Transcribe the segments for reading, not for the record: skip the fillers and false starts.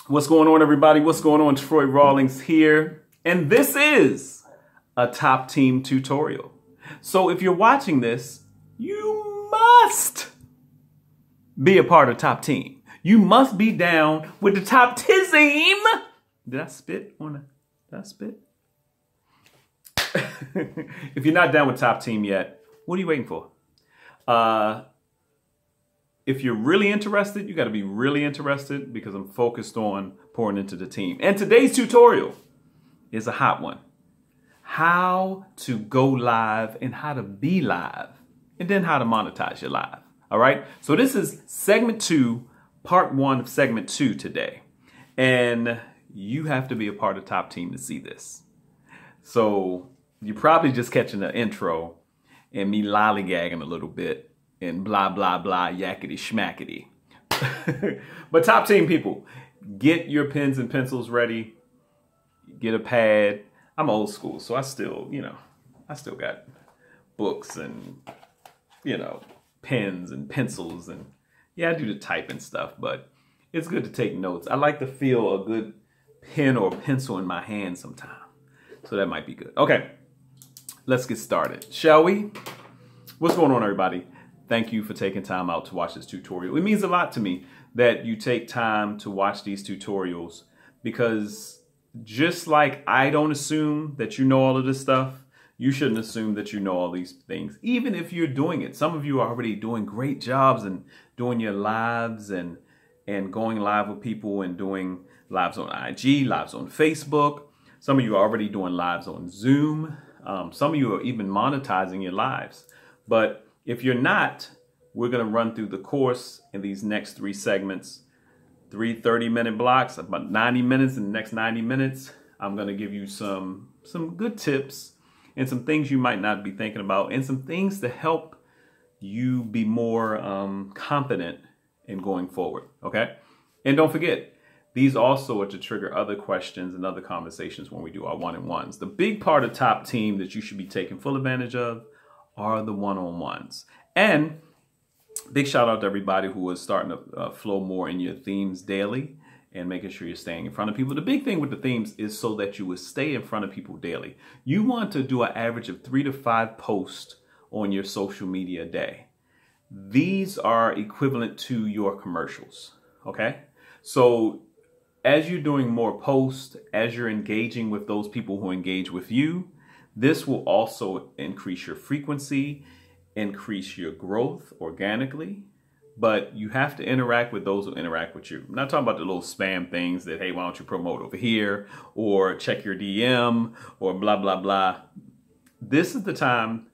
What's going on, everybody? What's going on? Troy Rawlings here, and this is a top team tutorial. So if you're watching this, you must be a part of top team. You must be down with the top team. Did I spit on it? Did I spit? If you're not down with top team yet, what are you waiting for? If you're really interested, you got to be really interested because I'm focused on pouring into the team. And today's tutorial is a hot one. How to go live and how to be live, and then how to monetize your live. All right. So this is segment 2, part 1 of segment 2 today. And you have to be a part of top team to see this. So you're probably just catching the intro and me lollygagging a little bit. And blah, blah, blah, yakety schmackety. But top team people, get your pens and pencils ready. Get a pad. I'm old school, so I still got books and, pens and pencils. And yeah, I do the typing stuff, but it's good to take notes. I like to feel a good pen or pencil in my hand sometime. So that might be good. Okay, let's get started, shall we? What's going on, everybody? Thank you for taking time out to watch this tutorial. It means a lot to me that you take time to watch these tutorials, because just like I don't assume that you know all of this stuff, you shouldn't assume that you know all these things, even if you're doing it. Some of you are already doing great jobs and doing your lives and going live with people and doing lives on IG, lives on Facebook. Some of you are already doing lives on Zoom. Some of you are even monetizing your lives. But if you're not, we're going to run through the course in these next 3 segments, 3 30-minute blocks, about 90 minutes. In the next 90 minutes, I'm going to give you some good tips and some things you might not be thinking about, and some things to help you be more confident in going forward. Okay. And don't forget, these also are to trigger other questions and other conversations when we do our one-on-ones. The big part of top team that you should be taking full advantage of are the one-on-ones. And big shout out to everybody who is starting to flow more in your themes daily and making sure you're staying in front of people. The big thing with the themes is so that you will stay in front of people daily. You want to do an average of 3 to 5 posts on your social media a day. These are equivalent to your commercials. Okay. So as you're doing more posts, as you're engaging with those people who engage with you, this will also increase your frequency, increase your growth organically, but you have to interact with those who interact with you. I'm not talking about the little spam things that, hey, why don't you promote over here, or check your DM, or blah, blah, blah. This is the time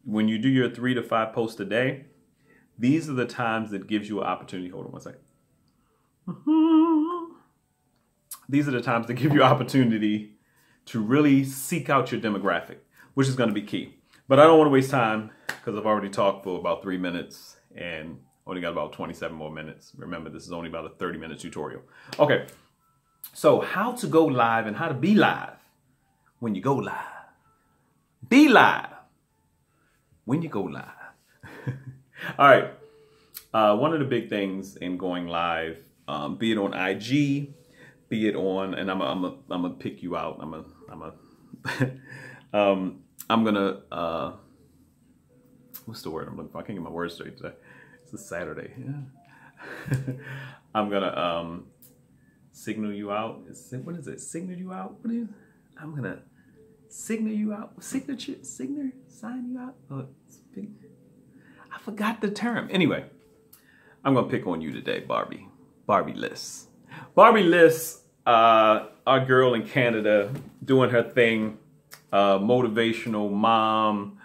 when you do your 3 to 5 posts a day. These are the times that gives you an opportunity. Hold on one second. These are the times that give you opportunity to really seek out your demographic, which is going to be key. But I don't want to waste time because I've already talked for about 3 minutes and only got about 27 more minutes. Remember, this is only about a 30-minute tutorial. Okay, so how to go live and how to be live when you go live. Be live when you go live. All right, one of the big things in going live, be it on IG, be it on, and I'm gonna pick you out. I'm gonna what's the word I'm looking for? I can't get my words straight today. It's a Saturday. Yeah. I'm gonna signal you out. What is it? Signal you out? What is it? I'm gonna signal you out. Sign you out. I forgot the term. Anyway, I'm gonna pick on you today, Barbie. Barbie Liss. Barbie Liss, our girl in Canada, doing her thing. Motivational mom.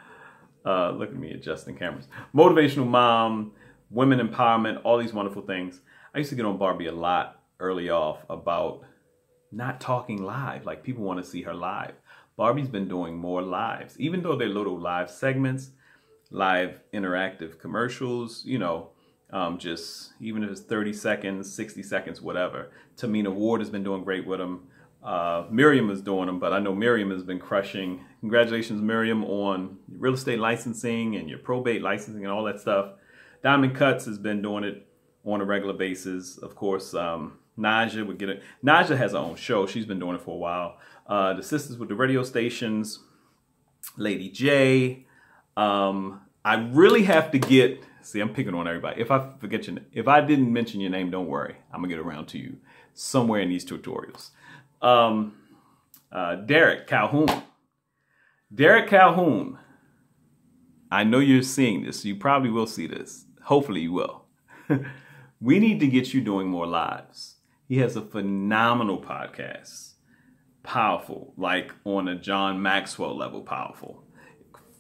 Look at me adjusting cameras. Motivational mom, women empowerment, all these wonderful things. I used to get on Barbie a lot early off about not talking live. Like, people want to see her live. Barbie's been doing more lives, even though they're little live segments, live interactive commercials, just even if it's 30 seconds, 60 seconds, whatever. Tamina Ward has been doing great with them. Miriam is doing them, but I know Miriam has been crushing. Congratulations, Miriam, on real estate licensing and your probate licensing and all that stuff. Diamond Cuts has been doing it on a regular basis. Of course, Naja would get it. Naja has her own show. She's been doing it for a while. The sisters with the radio stations, Lady J. I really have to get. See, I'm picking on everybody. If I didn't mention your name, don't worry. I'm gonna get around to you somewhere in these tutorials. Derek Calhoun. Derek Calhoun. I know you're seeing this. You probably will see this. Hopefully you will. We need to get you doing more lives. He has a phenomenal podcast. Powerful, like on a John Maxwell level powerful.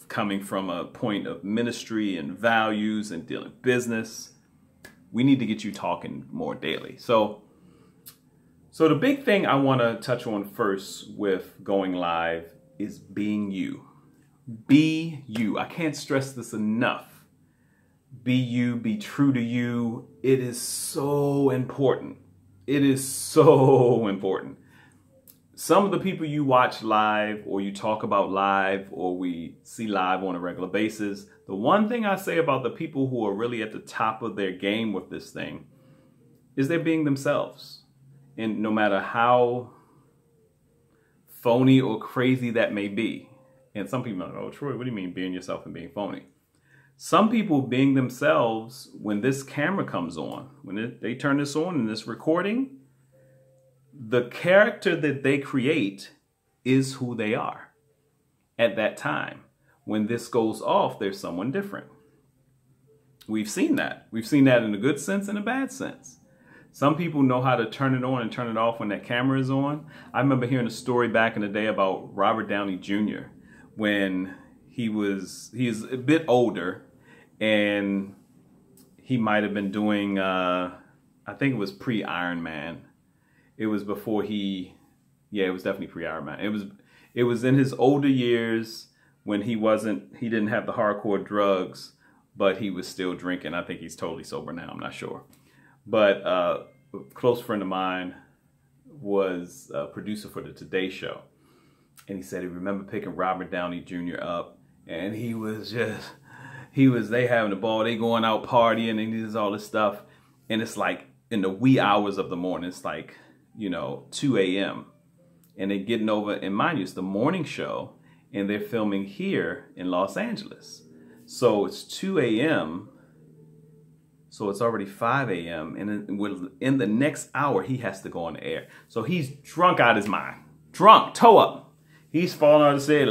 Coming from a point of ministry and values and dealing business. We need to get you talking more daily. So the big thing I want to touch on first with going live is being you. Be you. I can't stress this enough. Be you, be true to you. It is so important. It is so important. Some of the people you watch live or you talk about live or we see live on a regular basis, the one thing I say about the people who are really at the top of their game with this thing is they're being themselves. And no matter how phony or crazy that may be, and some people are like, oh, Troy, what do you mean being yourself and being phony? Some people being themselves, when this camera comes on, when they turn this on in this recording, the character that they create is who they are at that time. When this goes off, there's someone different. We've seen that. We've seen that in a good sense and a bad sense. Some people know how to turn it on and turn it off when that camera is on. I remember hearing a story back in the day about Robert Downey Jr. when he's a bit older and he might have been doing, I think it was pre-Iron Man. It was before it was definitely pre-Iron Man. It was in his older years when he didn't have the hardcore drugs, but he was still drinking. I think he's totally sober now, I'm not sure. But a close friend of mine was a producer for the Today Show. And he said he remembered picking Robert Downey Jr. up. And they having a ball. They going out partying and he does all this stuff. And it's like in the wee hours of the morning. It's like, 2 a.m. And they're getting over, and mind you, it's the morning show. And they're filming here in Los Angeles. So it's 2 a.m. So it's already 5 a.m. And in the next hour, he has to go on the air. So he's drunk out his mind. Drunk, toe up. He's falling out of the stage.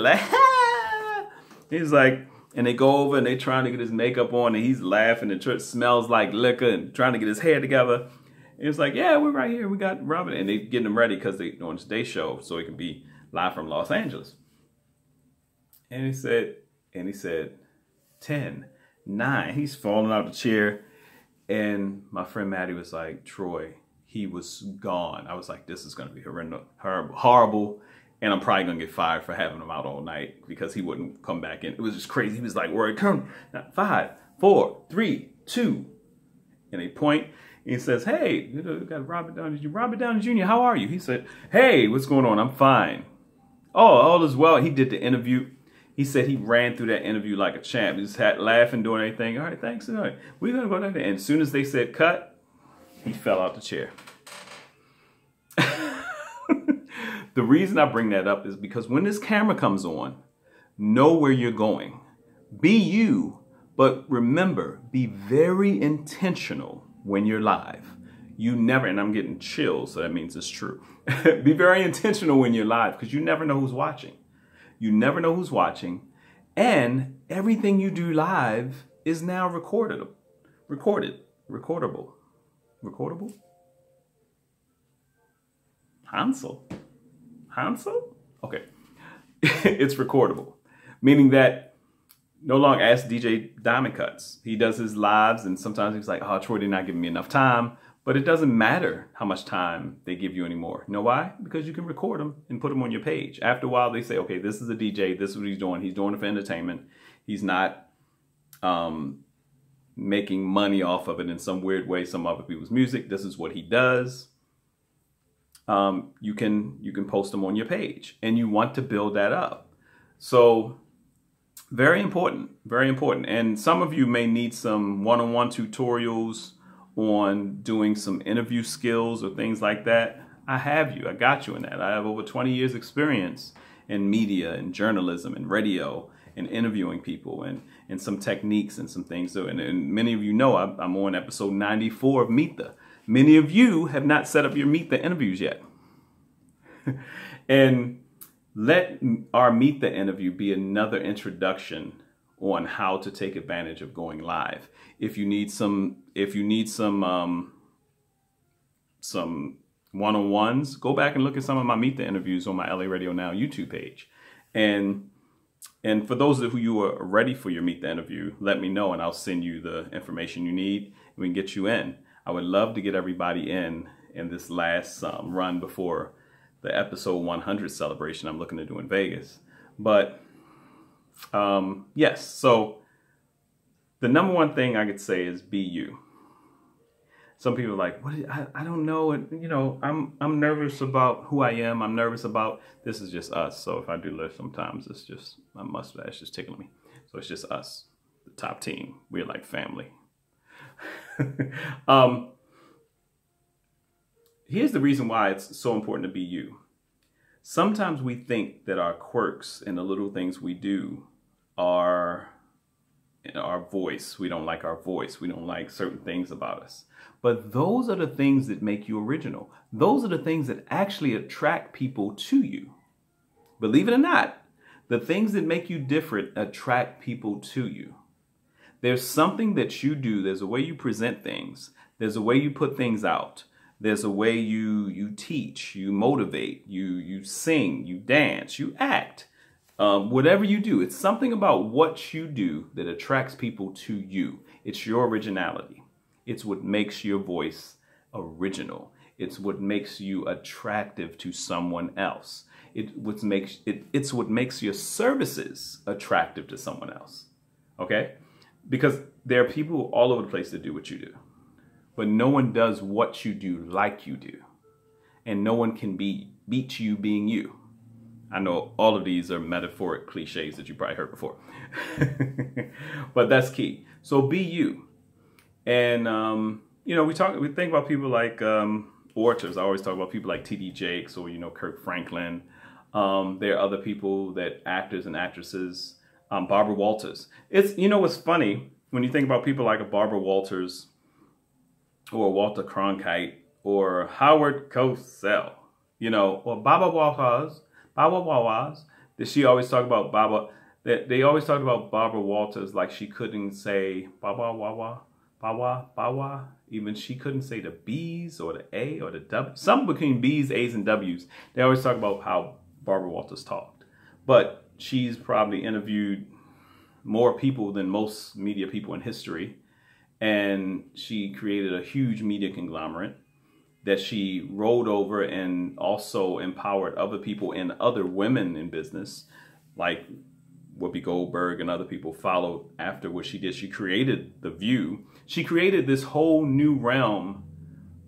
He's like, and they go over and they trying to get his makeup on. And he's laughing and it smells like liquor and trying to get his hair together. And it's like, yeah, we're right here. We got Robert. And they getting him ready because they on Today Show so he can be live from Los Angeles. And he said, 10, 9. He's falling out of the chair. And my friend Maddie was like, Troy, he was gone. I was like, this is going to be horrendous, horrible. And I'm probably going to get fired for having him out all night because he wouldn't come back in. It was just crazy. He was like, worried, come, 5, 4, 3, 2. And they point. And he says, hey, we got Robert Downey Jr., how are you? He said, hey, what's going on? I'm fine. Oh, all is well. He did the interview. He said he ran through that interview like a champ. He just had laughing, doing everything. All right, thanks. All right, we're going to go down there. And as soon as they said cut, he fell out the chair. The reason I bring that up is because when this camera comes on, know where you're going. Be you, but remember, be very intentional when you're live. You never, and I'm getting chills, so that means it's true. Be very intentional when you're live because you never know who's watching. You never know who's watching. And everything you do live is now recordable. Hansel? Okay. It's recordable. Meaning that no longer ask DJ Diamond Cuts. He does his lives and sometimes he's like, oh, Troy did not give me enough time. But it doesn't matter how much time they give you anymore. You know why? Because you can record them and put them on your page. After a while, they say, okay, this is a DJ. This is what he's doing. He's doing it for entertainment. He's not making money off of it in some weird way, some other people's music. This is what he does. You can post them on your page. And you want to build that up. So very important. Very important. And some of you may need some one-on-one tutorials on doing some interview skills or things like that, I have you. I got you in that. I have over 20 years experience in media and journalism and radio and interviewing people and some techniques and some things. So, and many of you know I'm on episode 94 of Meet The. Many of you have not set up your Meet The interviews yet. And let our Meet The interview be another introduction on how to take advantage of going live. If you need some one-on-ones, go back and look at some of my Meet The interviews on my LA Radio Now YouTube page. And for those of you who are ready for your Meet The interview, let me know and I'll send you the information you need and we can get you in. I would love to get everybody in this last run before the episode 100 celebration I'm looking to do in Vegas. But yes, so the number one thing I could say is be you. Some people are like, what? I don't know. You know, I'm nervous about who I am. I'm nervous about, this is just us. So if I do lift sometimes, it's just, my mustache just tickling me. So it's just us, the top team. We're like family. Here's the reason why it's so important to be you. Sometimes we think that our quirks and the little things we do are our voice. We don't like our voice. We don't like certain things about us. But those are the things that make you original. Those are the things that actually attract people to you. Believe it or not, the things that make you different attract people to you. There's something that you do. There's a way you present things. There's a way you put things out. There's a way you teach, you motivate, you sing, you dance, you act. Whatever you do, it's something about what you do that attracts people to you. It's your originality. It's what makes your voice original. It's what makes you attractive to someone else. It's what makes your services attractive to someone else. Okay? Because there are people all over the place that do what you do. But no one does what you do like you do. And no one can beat you being you. I know all of these are metaphoric cliches that you probably heard before. But that's key. So be you. And, you know, we think about people like orators. I always talk about people like T.D. Jakes or, you know, Kirk Franklin. There are other people actors and actresses. Barbara Walters. You know what's funny? When you think about people like a Barbara Walters or Walter Cronkite or Howard Cosell, you know, or Baba Walters, that she always talk about Baba, that they always talk about Barbara Walters like she couldn't say Bawa, even she couldn't say the B's or the A or the W, something between B's, A's, and W's. They always talk about how Barbara Walters talked. But she's probably interviewed more people than most media people in history. And she created a huge media conglomerate that she rolled over and also empowered other people and other women in business, like Whoopi Goldberg and other people followed after what she did. She created The View. She created this whole new realm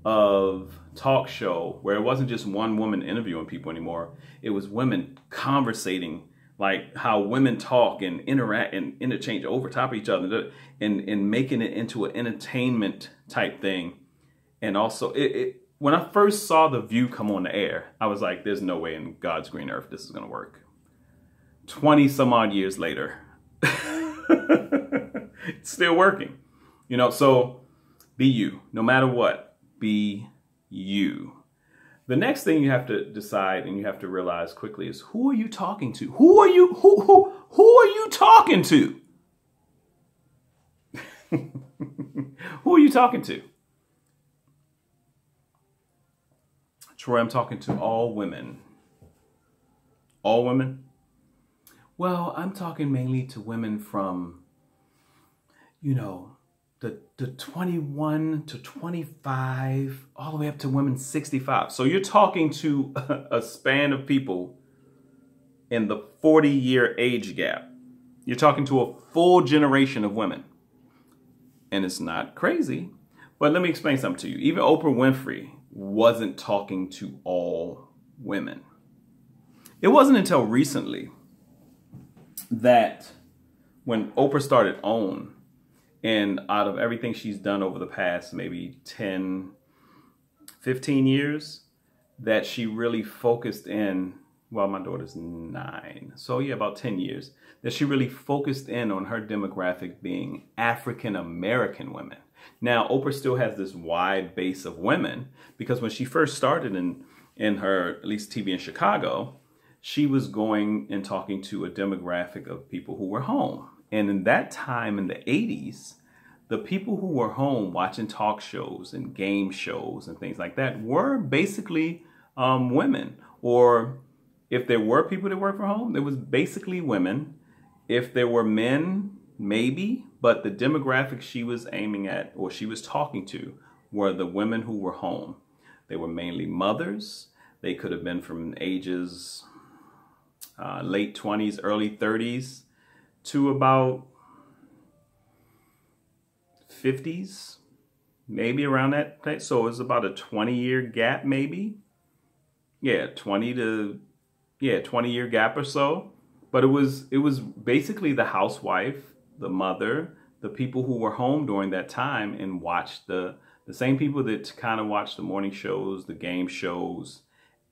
of talk show where it wasn't just one woman interviewing people anymore. It was women conversating, like how women talk and interact and interchange over top of each other and making it into an entertainment type thing. And also, when I first saw The View come on the air, I was like, there's no way in God's green earth this is going to work. 20 some odd years later, it's still working. You know, so be you. No matter what, be you. The next thing you have to decide and you have to realize quickly is, who are you talking to? Who are you talking to? Who are you talking to? Troy, I'm talking to all women. All women? Well, I'm talking mainly to women from, you know, the 21 to 25, all the way up to women 65. So you're talking to a span of people in the 40-year age gap. You're talking to a full generation of women. And it's not crazy. But let me explain something to you. Even Oprah Winfrey wasn't talking to all women. It wasn't until recently that when Oprah started OWN And out of everything she's done over the past maybe 10, 15 years, that she really focused in, well, my daughter's 9. So yeah, about 10 years, that she really focused in on her demographic being African American women. Now, Oprah still has this wide base of women because when she first started in her, at least TV in Chicago, she was going and talking to a demographic of people who were home. And in that time in the 80s, the people who were home watching talk shows and game shows and things like that were basically women. Or if there were people that worked from home, it was basically women. If there were men, maybe, but the demographic she was aiming at or she was talking to were the women who were home. They were mainly mothers. They could have been from ages late 20s, early 30s to about 50s, maybe around that. So it's about a 20-year gap, maybe. Yeah, 20-year gap or so. But it was basically the housewife, the mother, the people who were home during that time and watched the same people that kind of watched the morning shows, the game shows,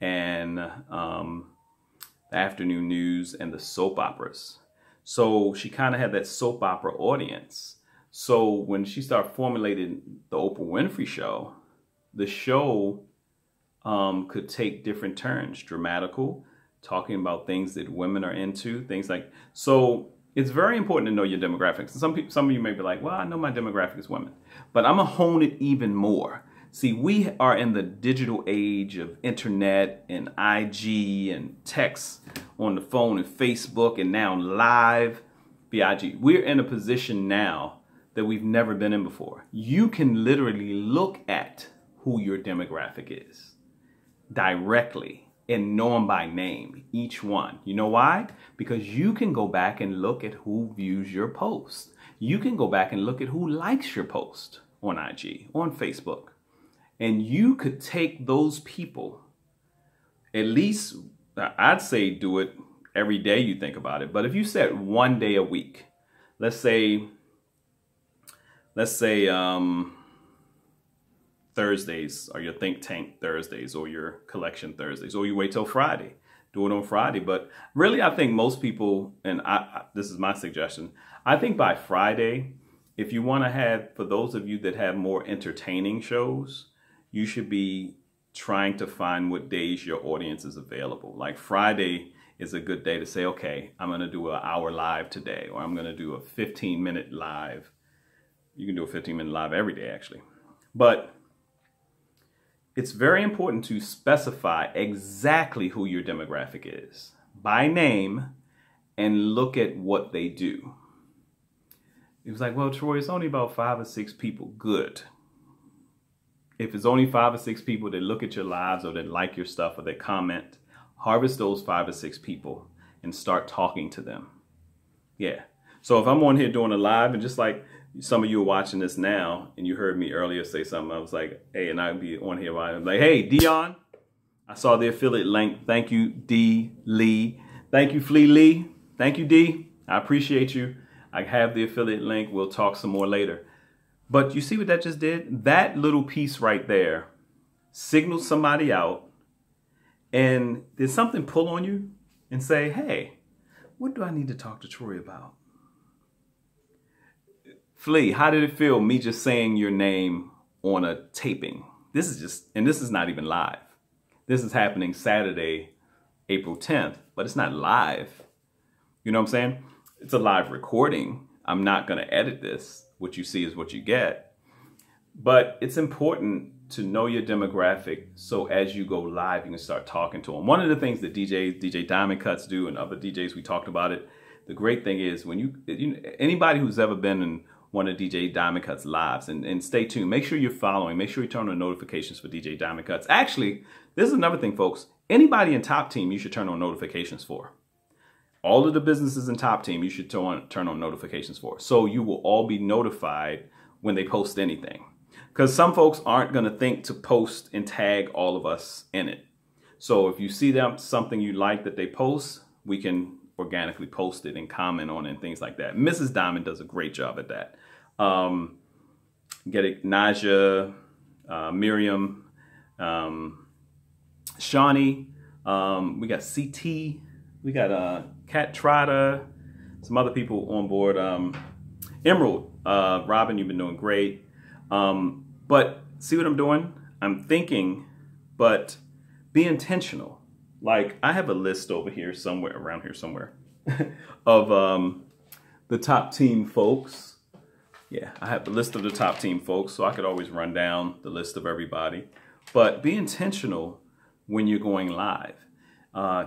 and the afternoon news and the soap operas. So she kind of had that soap opera audience. So when she started formulating the Oprah Winfrey Show, the show could take different turns, dramatical, talking about things that women are into, things like, so it's very important to know your demographics. Some of you may be like, well, I know my demographic is women, but I'm gonna hone it even more. See, we are in the digital age of internet and IG and text on the phone and Facebook and now live via IG. We're in a position now that we've never been in before. You can literally look at who your demographic is directly and know them by name, each one. You know why? Because you can go back and look at who views your post. You can go back and look at who likes your post on IG, on Facebook. And you could take those people, at least, I'd say do it every day you think about it. But if you said one day a week, let's say Thursdays are your think tank Thursdays or your collection Thursdays, or you wait till Friday, do it on Friday. But really, I think most people, and this is my suggestion, I think by Friday, if you want to have, for those of you that have more entertaining shows, you should be trying to find what days your audience is available. Like Friday is a good day to say, okay, I'm going to do an hour live today, or I'm going to do a 15-minute live. You can do a 15-minute live every day, actually. But it's very important to specify exactly who your demographic is by name and look at what they do. It was like, well, Troy, it's only about 5 or 6 people. Good. If it's only 5 or 6 people that look at your lives or that like your stuff or that comment, harvest those 5 or 6 people and start talking to them. Yeah. So if I'm on here doing a live, and just like some of you are watching this now and you heard me earlier say something, I was like, hey, and I'd be on here, I'm like, hey, Dion, I saw the affiliate link. Thank you, D. Lee. Thank you, Flea Lee. Thank you, D. I appreciate you. I have the affiliate link. We'll talk some more later. But you see what that just did? That little piece right there signals somebody out. And did something pull on you and say, hey, what do I need to talk to Troy about? Flea, how did it feel, me just saying your name on a taping? This is not even live. This is happening Saturday, April 10th, but it's not live. You know what I'm saying? It's a live recording. I'm not going to edit this. What you see is what you get. But it's important to know your demographic so as you go live, you can start talking to them. One of the things that DJ Diamond Cuts do, and other DJs, we talked about it. The great thing is when anybody who's ever been in one of DJ Diamond Cuts lives, and stay tuned. Make sure you're following. Make sure you turn on notifications for DJ Diamond Cuts. Actually, this is another thing, folks. Anybody in Top Team, you should turn on notifications for. All of the businesses in Top Team, you should turn on notifications for. So you will all be notified when they post anything. Because some folks aren't going to think to post and tag all of us in it. So if you see something you like that they post, we can organically post it and comment on it and things like that. Mrs. Diamond does a great job at that. Get it, Naja, Miriam, Shawnee, we got CT, we got Kat Trotter, some other people on board. Emerald, Robin, you've been doing great. But see what I'm doing? I'm thinking, but be intentional. Like I have a list over here somewhere, around here somewhere, of the top team folks. Yeah, I have a list of the top team folks, so I could always run down the list of everybody. But be intentional when you're going live.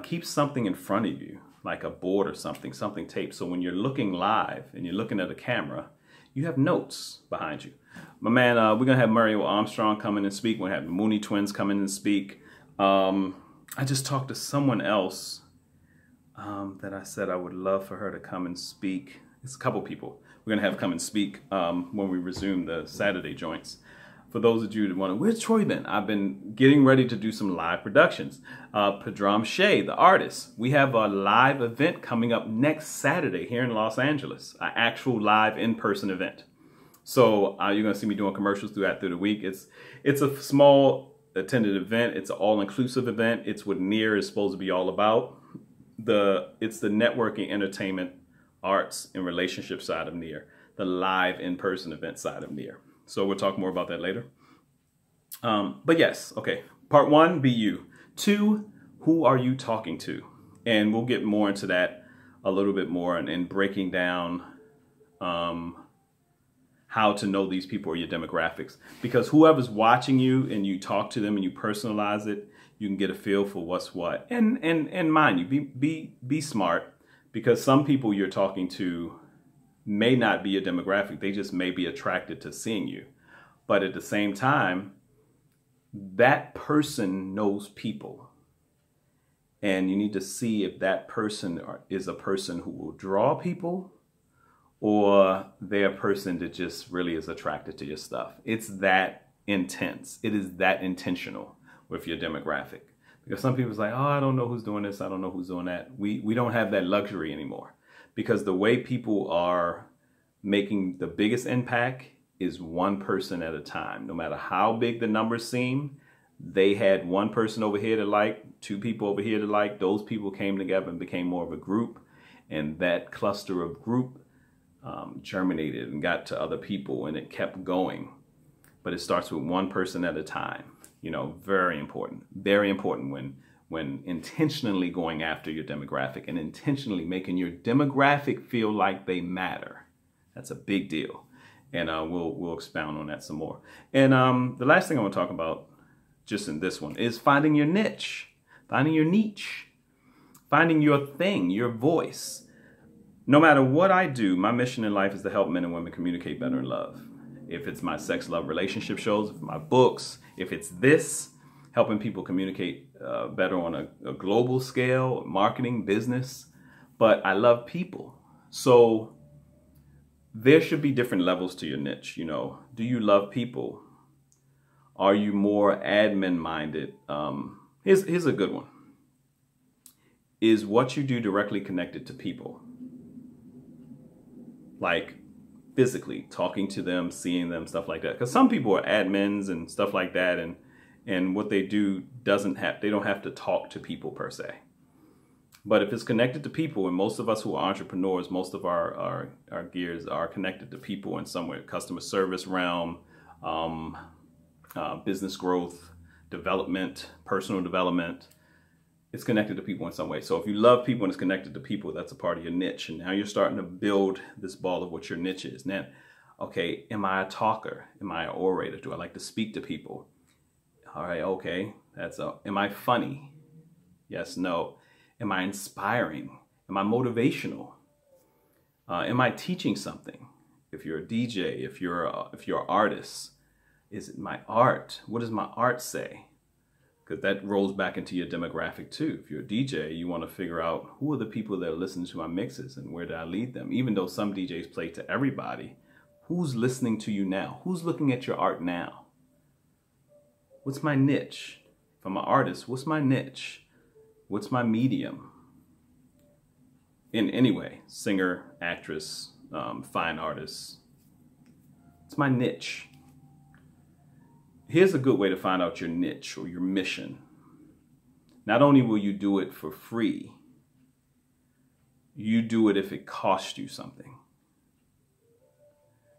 Keep something in front of you, like a board or something taped. So when you're looking live and you're looking at a camera, you have notes behind you. My man, we're going to have Mario Armstrong come in and speak. We're going to have the Mooney Twins come in and speak. I just talked to someone else that I said I would love for her to come and speak. It's a couple people we're going to have come and speak when we resume the Saturday joints. For those of you that want to, where's Troy been? I've been getting ready to do some live productions. Padram Shea, the artist, we have a live event coming up next Saturday here in Los Angeles, an actual live in-person event. So you're going to see me doing commercials through the week. It's a small attended event. It's an all-inclusive event. It's what T.E.A.M is supposed to be all about. It's the networking, entertainment, arts, and relationship side of T.E.A.M, the live in-person event side of T.E.A.M. So we'll talk more about that later. But yes, okay. Part 1, be you. 2, who are you talking to? And we'll get more into that a little bit more and breaking down how to know these people or your demographics. Because whoever's watching you and you talk to them and you personalize it, you can get a feel for what's what. And mind you, be smart, because some people you're talking to may not be a demographic. They just may be attracted to seeing you. But at the same time, that person knows people. And you need to see if that person is a person who will draw people, or they're a person that just really is attracted to your stuff. It's that intense. It is that intentional with your demographic. Because some people's like, oh, I don't know who's doing this. I don't know who's doing that. We don't have that luxury anymore. Because the way people are making the biggest impact is one person at a time. No matter how big the numbers seem, they had one person over here to like, 2 people over here to like. Those people came together and became more of a group. And that cluster of group germinated and got to other people, and it kept going. But it starts with one person at a time. You know, very important when intentionally going after your demographic and intentionally making your demographic feel like they matter. That's a big deal. And we'll expound on that some more. And the last thing I want to talk about just in this one is finding your niche, finding your niche, finding your thing, your voice. No matter what I do, my mission in life is to help men and women communicate better in love. If it's my sex, love, relationship shows, if my books, if it's this, helping people communicate better on a global scale, marketing, business. But I love people. So there should be different levels to your niche. You know, do you love people? Are you more admin minded? Here's a good one. Is what you do directly connected to people? Like physically talking to them, seeing them, stuff like that. Because some people are admins and stuff like that, and what they do they don't have to talk to people per se. But if it's connected to people, and most of us who are entrepreneurs, most of our gears are connected to people in some way, customer service realm, business growth, development, personal development. It's connected to people in some way. So if you love people and it's connected to people, that's a part of your niche. And now you're starting to build this ball of what your niche is. Now, okay, am I a talker? Am I an orator? Do I like to speak to people? All right, okay. Am I funny? Yes, no. Am I inspiring? Am I motivational? Am I teaching something? If you're a DJ, if you're an artist, is it my art? What does my art say? Because that rolls back into your demographic too. If you're a DJ, you want to figure out who are the people that are listening to my mixes and where do I lead them? Even though some DJs play to everybody, who's listening to you now? Who's looking at your art now? What's my niche? If I'm an artist, what's my niche? What's my medium? In any way, singer, actress, fine artist, It's my niche. Here's a good way to find out your niche or your mission. Not only will you do it for free, you do it if it costs you something.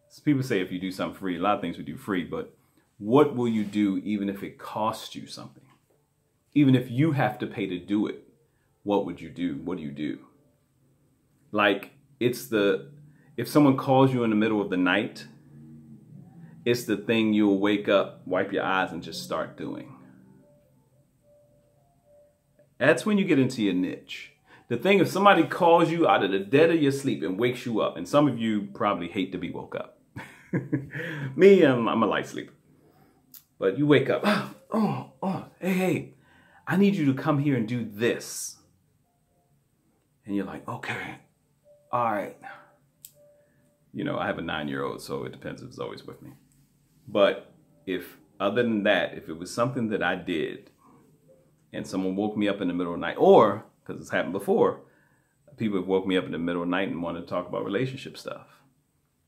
So people say if you do something free, a lot of things we do free, but what will you do even if it costs you something? Even if you have to pay to do it, what would you do? What do you do? Like, if someone calls you in the middle of the night, it's the thing you'll wake up, wipe your eyes, and just start doing. That's when you get into your niche. The thing, if somebody calls you out of the dead of your sleep and wakes you up, and some of you probably hate to be woke up. Me, I'm a light sleeper. But you wake up, hey, I need you to come here and do this. And you're like, okay, all right. You know, I have a 9-year-old, so it depends if it's always with me. But if, other than that, if it was something that I did and someone woke me up in the middle of the night, or, because it's happened before, people have woke me up in the middle of the night and wanted to talk about relationship stuff,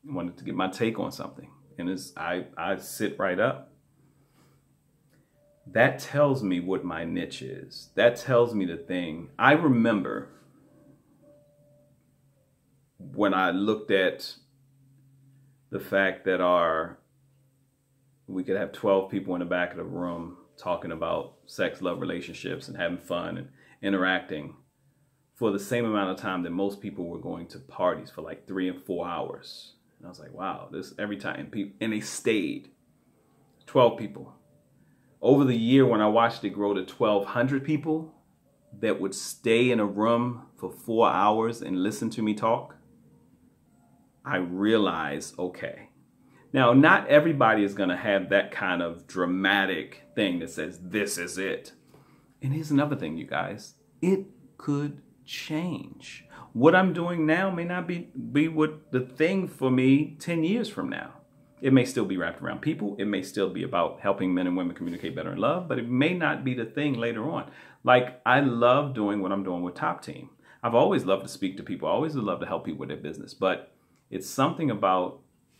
wanted to get my take on something. And I sit right up. That tells me what my niche is. That tells me the thing. I remember when I looked at the fact that we could have 12 people in the back of the room talking about sex, love, relationships, and having fun and interacting for the same amount of time that most people were going to parties for like 3 and 4 hours. And I was like, wow, this every time. And they stayed. 12 people. Over the year, when I watched it grow to 1,200 people that would stay in a room for 4 hours and listen to me talk, I realized, okay. Now, not everybody is going to have that kind of dramatic thing that says, this is it. And here's another thing, you guys. It could change. What I'm doing now may not be what the thing for me 10 years from now. It may still be wrapped around people. It may still be about helping men and women communicate better in love, but it may not be the thing later on. Like, I love doing what I'm doing with T.E.A.M. I've always loved to speak to people. I always love to help people with their business, but it's something about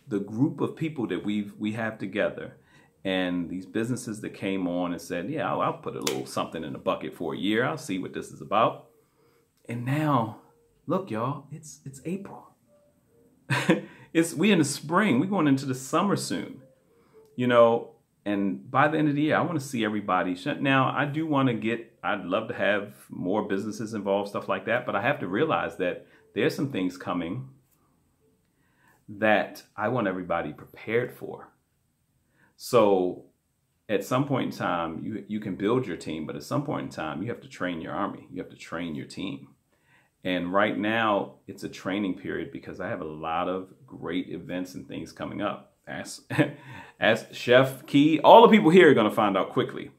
the group of people that we have together and these businesses that came on and said, yeah, I'll put a little something in the bucket for a year. I'll see what this is about. And now, look, y'all, it's April. We in the spring. We're going into the summer soon, you know, and by the end of the year, I want to see everybody. Now, I'd love to have more businesses involved, stuff like that, but I have to realize that there's some things coming that I want everybody prepared for. So at some point in time, you can build your team, but at some point in time, you have to train your army. You have to train your team. And right now, it's a training period because I have a lot of great events and things coming up. As Chef Key, all the people here are going to find out quickly.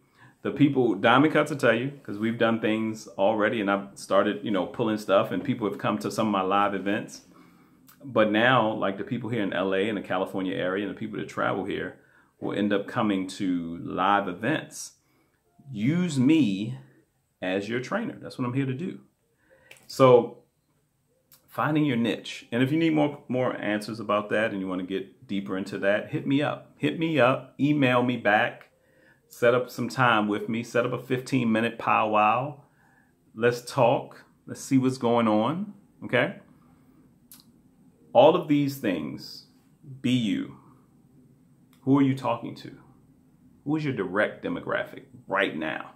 The people, Diamond Cuts will tell you, because we've done things already and I've started, pulling stuff and people have come to some of my live events. But now, like the people here in LA and the California area and the people that travel here will end up coming to live events. Use me as your trainer. That's what I'm here to do. So finding your niche. And if you need more answers about that and you want to get deeper into that, hit me up. Hit me up. Email me back. Set up some time with me. Set up a 15-minute powwow. Let's talk. Let's see what's going on. Okay? All of these things, be you. Who are you talking to? Who is your direct demographic right now?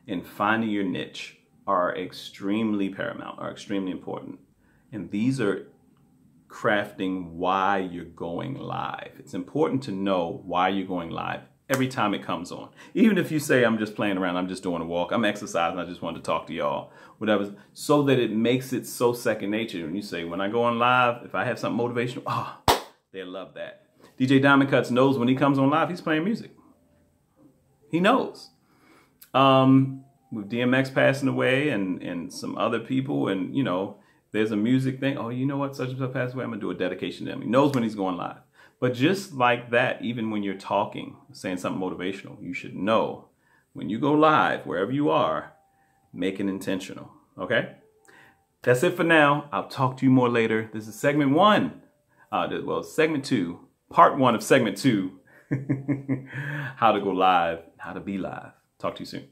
And finding your niche are extremely paramount, are extremely important. And these are crafting why you're going live. It's important to know why you're going live every time it comes on. Even if you say, I'm just playing around, I'm just doing a walk, I'm exercising, I just wanted to talk to y'all, whatever, so that it makes it so second nature. When you say, when I go on live, if I have something motivational, they'll love that. DJ Diamond Cuts knows when he comes on live, he's playing music. He knows. With DMX passing away and some other people and, there's a music thing. Oh, you know what? Such and such passed away. I'm going to do a dedication to him. He knows when he's going live. But just like that, even when you're talking, saying something motivational, you should know when you go live, wherever you are, make it intentional. Okay? That's it for now. I'll talk to you more later. This is segment 1. Segment 2, part 1 of segment 2, how to go live, how to be live. Talk to you soon.